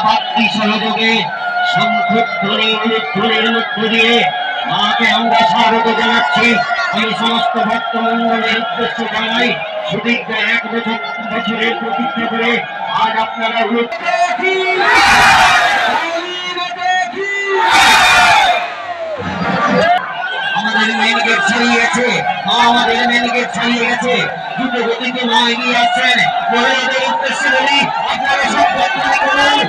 বাড়তি সহযোগে সংক্ষিপ্তের মধ্য দিয়ে মাকে আমরা স্বাগত জানাচ্ছি। আমি সমস্ত ভক্তমণ্ডলের উদ্দেশ্য জানাই সুদীর্ঘ 1 বছরের প্রতীক্ষা করে আজ আপনারা আমাদের মেন গেট ছাড়িয়ে গেছে, আমাদের মেন গেট ছাড়িয়ে গেছে, দ্রুত গতিতে মা এগিয়ে আসছেন। মহিলাদের উদ্দেশ্যে বলি আপনারা সব ভক্তদের করুন,